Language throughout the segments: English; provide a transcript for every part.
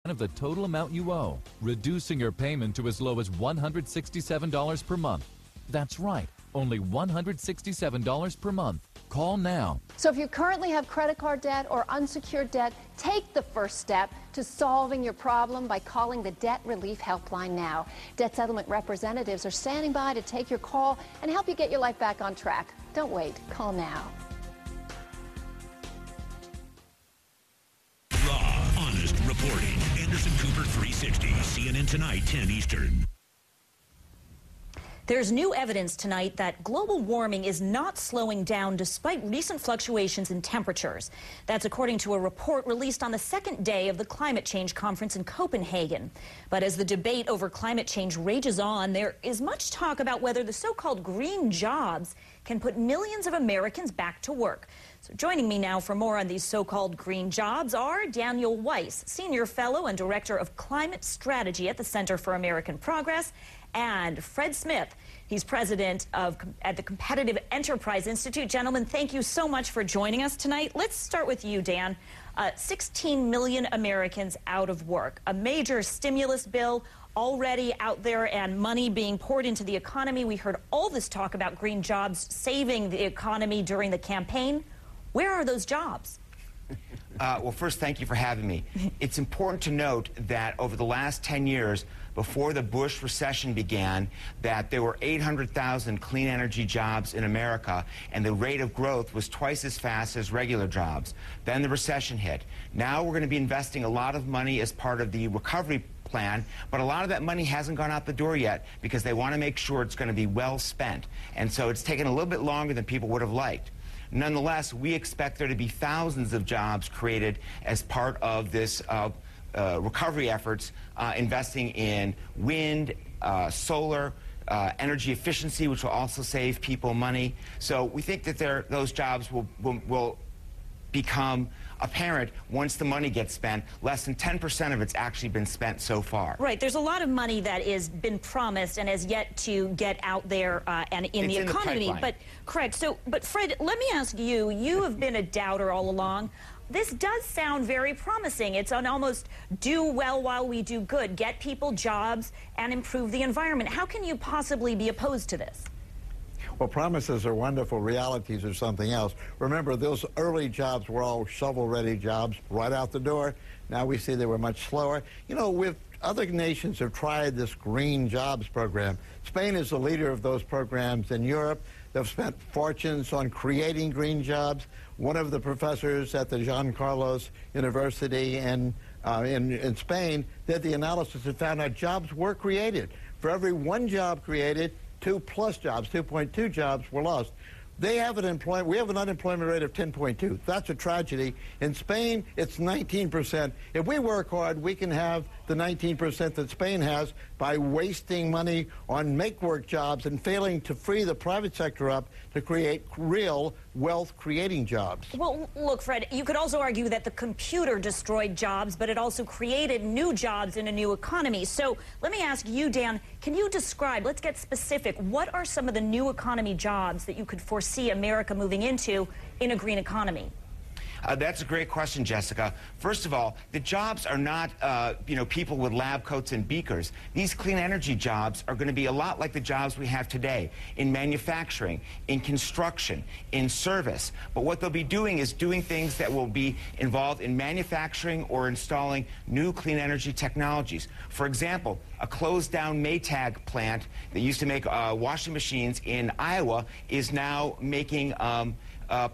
of the total amount you owe, reducing your payment to as low as $167 per month. That's right, only $167 per month. Call now. So if you currently have credit card debt or unsecured debt, take the first step to solving your problem by calling the Debt Relief Helpline now. Debt settlement representatives are standing by to take your call and help you get your life back on track. Don't wait. Call now. Raw, honest reporting. Anderson Cooper 360. CNN Tonight, 10 Eastern. There's new evidence tonight that global warming is not slowing down despite recent fluctuations in temperatures. That's according to a report released on the second day of the climate change conference in Copenhagen. But as the debate over climate change rages on, there is much talk about whether the so-called green jobs can put millions of Americans back to work. So joining me now for more on these so-called green jobs are Dann Weiss, Senior Fellow and Director of Climate Strategy at the Center for American Progress, and Fred Smith. He's president at the Competitive Enterprise Institute. Gentlemen, thank you so much for joining us tonight. Let's start with you, Dan. 16 million Americans out of work, a major stimulus bill already out there and money being poured into the economy. We heard all this talk about green jobs saving the economy during the campaign. Where are those jobs? Well, first, thank you for having me. It's important to note that over the last 10 years, before the Bush recession began, that there were 800,000 clean energy jobs in America, and the rate of growth was twice as fast as regular jobs. Then the recession hit. Now we're going to be investing a lot of money as part of the recovery plan, but a lot of that money hasn't gone out the door yet because they want to make sure it's going to be well spent. And so it's taken a little bit longer than people would have liked. Nonetheless, we expect there to be thousands of jobs created as part of this recovery efforts, investing in wind, solar, energy efficiency, which will also save people money. So we think that those jobs will become apparent once the money gets spent. Less than 10% of it's actually been spent so far. Right. There's a lot of money that has been promised and has yet to get out there and in the economy. But correct. But Fred, let me ask you. You have been a doubter all along. This does sound very promising. It's an almost do well while we do good, get people jobs and improve the environment. How can you possibly be opposed to this? Well, promises are wonderful. Realities are something else. Remember, those early jobs were all shovel-ready jobs right out the door. Now we see they were much slower. You know, other nations have tried this green jobs program. Spain is the leader of those programs in Europe. They've spent fortunes on creating green jobs. One of the professors at the Juan Carlos University in Spain did the analysis and found out jobs were created. For every one job created, 2+ jobs, 2.2 jobs were lost. We have an unemployment rate of 10.2. That's a tragedy. In Spain, it's 19%. If we work hard, we can have the 19% that Spain has by wasting money on make-work jobs and failing to free the private sector up to create real wealth-creating jobs. Well, look, Fred, you could also argue that the computer destroyed jobs, but it also created new jobs in a new economy. So let me ask you, Dan, can you describe, let's get specific, what are some of the new economy jobs that you could foresee America moving into in a green economy? That's a great question, Jessica. First of all, the jobs are not, people with lab coats and beakers. These clean energy jobs are going to be a lot like the jobs we have today in manufacturing, in construction, in service. But what they'll be doing is doing things that will be involved in manufacturing or installing new clean energy technologies. For example, a closed-down Maytag plant that used to make washing machines in Iowa is now making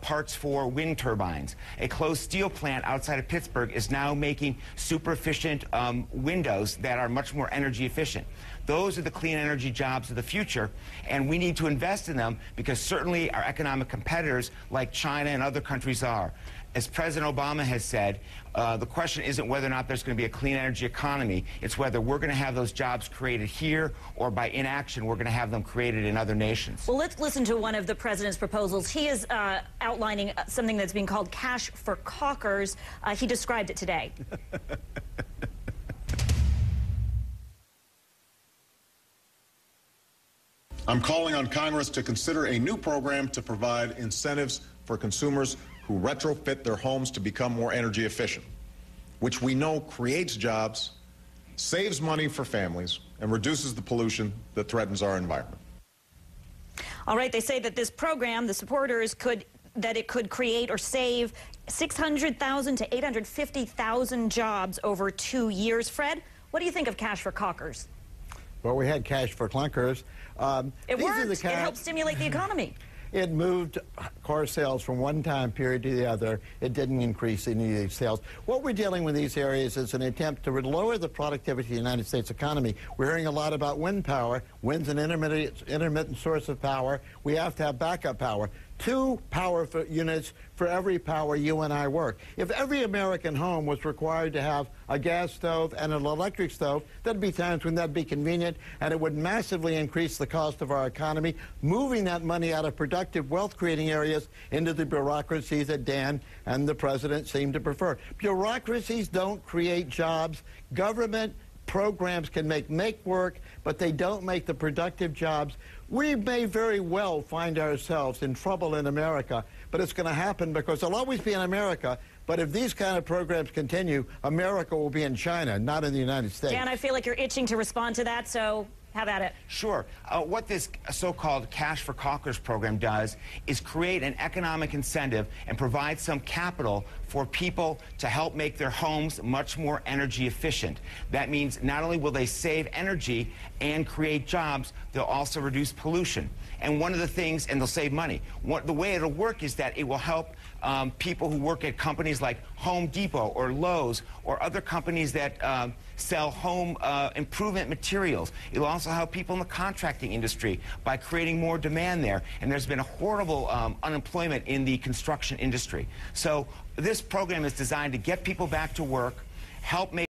parts for wind turbines. A closed steel plant outside of Pittsburgh is now making super efficient windows that are much more energy efficient. Those are the clean energy jobs of the future, and we need to invest in them because certainly our economic competitors like China and other countries are. As President Obama has said, the question isn't whether or not there's going to be a clean energy economy. It's whether we're going to have those jobs created here or by inaction we're going to have them created in other nations. Well, let's listen to one of the president's proposals. He is outlining something that's being called cash for cockers. He described it today. I'm calling on Congress to consider a new program to provide incentives for consumers who retrofit their homes to become more energy efficient. which we know creates jobs, saves money for families, and reduces the pollution that threatens our environment. All right, they say that this program, the supporters, could create or save 600,000 to 850,000 jobs over 2 years. Fred, what do you think of Cash for Cockers? Well, we had Cash for Clunkers. It worked. It helped stimulate the economy. It moved car sales from one time period to the other. It didn't increase any of these sales. What we're dealing with in these areas is an attempt to lower the productivity of the United States economy. We're hearing a lot about wind power. Wind's an intermittent source of power. We have to have backup power. 2 power units for every power you and I work. If every American home was required to have a gas stove and an electric stove, there'd be times when that'd be convenient, and it would massively increase the cost of our economy, moving that money out of productive wealth-creating areas into the bureaucracies that Dan and the president seem to prefer. Bureaucracies don't create jobs. Government programs can make work, but they don't make the productive jobs. We may very well find ourselves in trouble in America, but it's going to happen because there'll always be in America. But if these kind of programs continue, America will be in China, not in the United States. Dan, I feel like you're itching to respond to that, so have at it. Sure. What this so-called Cash for Cockers program does is create an economic incentive and provide some capital for people to help make their homes much more energy efficient. That means not only will they save energy and create jobs, they'll also reduce pollution. And one of the things, and they'll save money. The way it'll work is that it will help people who work at companies like Home Depot or Lowe's or other companies that sell home improvement materials. It'll also help people in the contracting industry by creating more demand there. And there's been a horrible unemployment in the construction industry. So this program is designed to get people back to work, help make